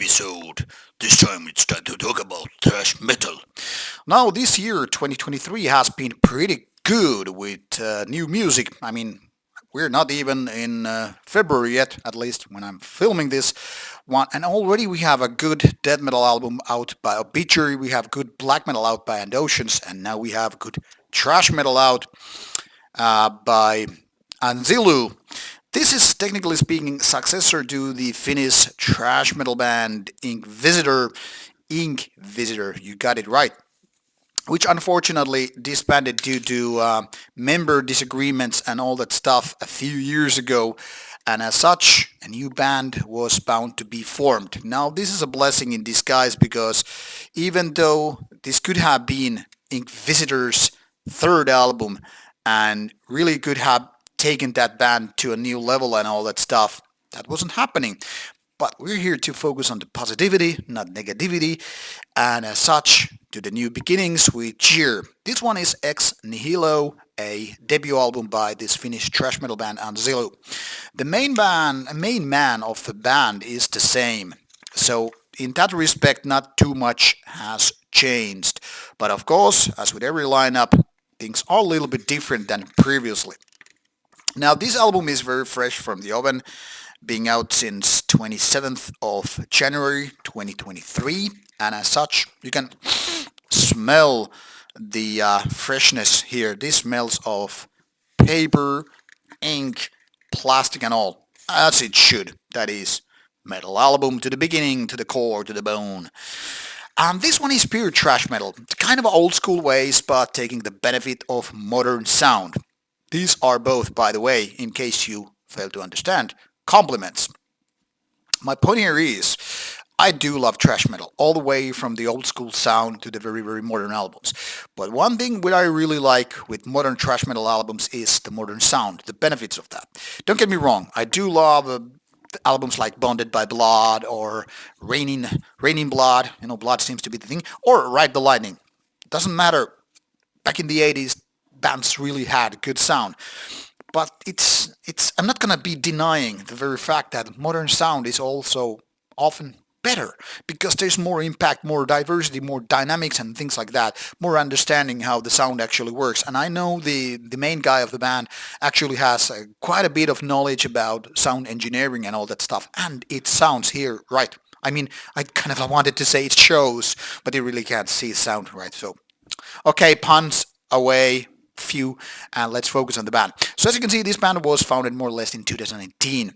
episode. This time it's time to talk about thrash metal. Now, this year, 2023, has been pretty good with new music. We're not even in February yet, at least when I'm filming this one, and already we have a good death metal album out by Obituary, we have good black metal out by Oceans, and now we have good thrash metal out by Anzillu. This is technically speaking successor to the Finnish thrash metal band Ink Visitor, you got it right, which unfortunately disbanded due to member disagreements and all that stuff a few years ago, and as such, a new band was bound to be formed. Now, this is a blessing in disguise because even though this could have been Ink Visitor's third album and really could have taken that band to a new level and all that stuff, that wasn't happening. But we're here to focus on the positivity, not negativity, and as such, to the new beginnings we cheer. This one is Ex Nihilo, a debut album by this Finnish thrash metal band Anzillu. The main man of the band is the same, so in that respect, not too much has changed. But of course, as with every lineup, things are a little bit different than previously. Now, this album is very fresh from the oven, being out since 27th of January 2023, and as such, you can smell the freshness here. This smells of paper, ink, plastic and all, as it should. That is, metal album to the beginning, to the core, to the bone. This one is pure thrash metal, kind of old school ways, but taking the benefit of modern sound. These are both, by the way, in case you fail to understand, compliments. My point here is, I do love thrash metal, all the way from the old school sound to the very, very modern albums. But one thing that I really like with modern thrash metal albums is the modern sound, the benefits of that. Don't get me wrong, I do love albums like Bonded by Blood or Raining Blood, blood seems to be the thing, or Ride the Lightning. Doesn't matter. Back in the 80s, bands really had good sound. But I'm not gonna be denying the very fact that modern sound is also often better because there's more impact, more diversity, more dynamics and things like that, more understanding how the sound actually works. And I know the main guy of the band actually has quite a bit of knowledge about sound engineering and all that stuff, and it sounds here right. I kind of wanted to say it shows, but you really can't see sound right. So, okay, puns away, few, and let's focus on the band. So as you can see, this band was founded more or less in 2019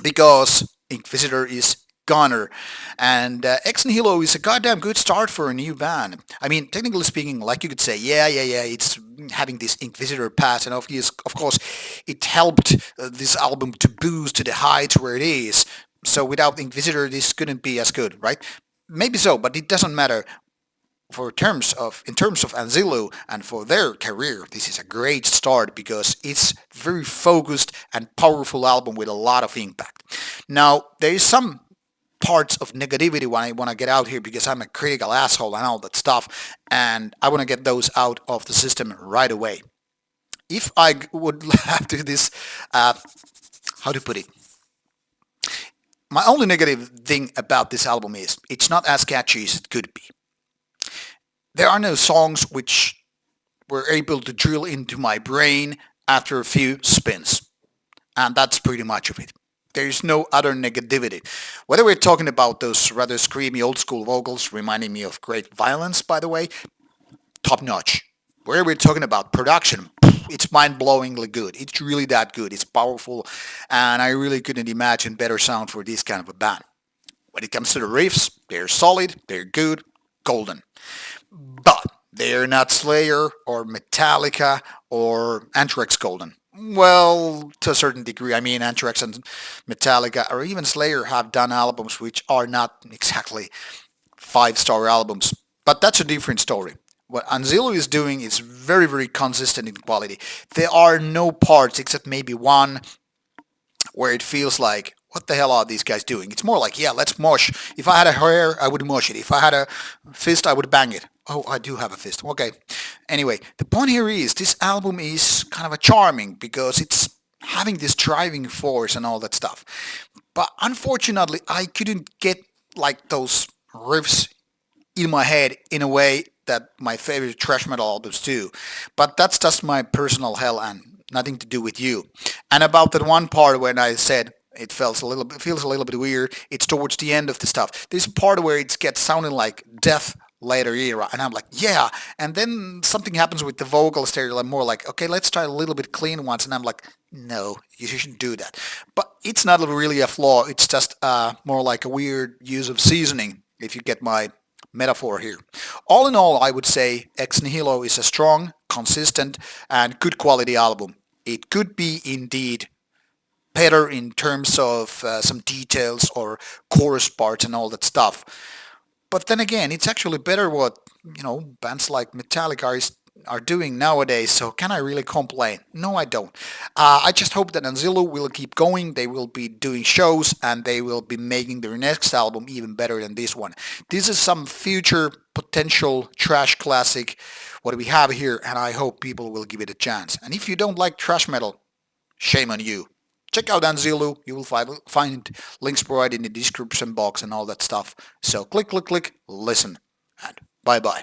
because Inquisitor is goner, and Ex Nihilo is a goddamn good start for a new band. Technically speaking, like you could say, yeah, it's having this Inquisitor pass, and of course, it helped this album to boost to the heights where it is. So without Inquisitor, this couldn't be as good, right? Maybe so, but it doesn't matter. In terms of Anzillu and for their career, this is a great start because it's very focused and powerful album with a lot of impact. Now, there is some parts of negativity when I want to get out here because I'm a critical asshole and all that stuff, and I want to get those out of the system right away. If I would have to this, how to put it? My only negative thing about this album is it's not as catchy as it could be. There are no songs which were able to drill into my brain after a few spins. And that's pretty much of it. There is no other negativity. Whether we're talking about those rather screamy old school vocals reminding me of Great Violence, by the way, top notch. Whether we're talking about production, it's mind-blowingly good. It's really that good. It's powerful. And I really couldn't imagine better sound for this kind of a band. When it comes to the riffs, they're solid, they're good, golden. But they're not Slayer or Metallica or Anthrax golden. Well, to a certain degree, Anthrax and Metallica or even Slayer have done albums which are not exactly 5-star albums. But that's a different story. What Anzillu is doing is very, very consistent in quality. There are no parts except maybe one where it feels like, what the hell are these guys doing? It's more like, yeah, let's mosh. If I had a hair, I would mosh it. If I had a fist, I would bang it. Oh, I do have a fist. Okay. Anyway, the point here is this album is kind of a charming because it's having this driving force and all that stuff. But unfortunately, I couldn't get like those riffs in my head in a way that my favorite thrash metal albums do. But that's just my personal hell and nothing to do with you. And about that one part when I said feels a little bit weird. It's towards the end of the stuff. There's a part where it gets sounding like death later era, and I'm like, yeah. And then something happens with the vocals there. I'm more like, okay, let's try a little bit clean ones, and I'm like, no, you shouldn't do that. But it's not really a flaw. It's just more like a weird use of seasoning, if you get my metaphor here. All in all, I would say Ex Nihilo is a strong, consistent, and good quality album. It could be indeed better in terms of some details or chorus parts and all that stuff. But then again, it's actually better what bands like Metallica are doing nowadays. So can I really complain? No, I don't. I just hope that Anzillu will keep going. They will be doing shows and they will be making their next album even better than this one. This is some future potential trash classic what we have here, and I hope people will give it a chance. And if you don't like trash metal, shame on you. Check out Anzillu. You will find links provided in the description box and all that stuff. So click, listen, and bye bye.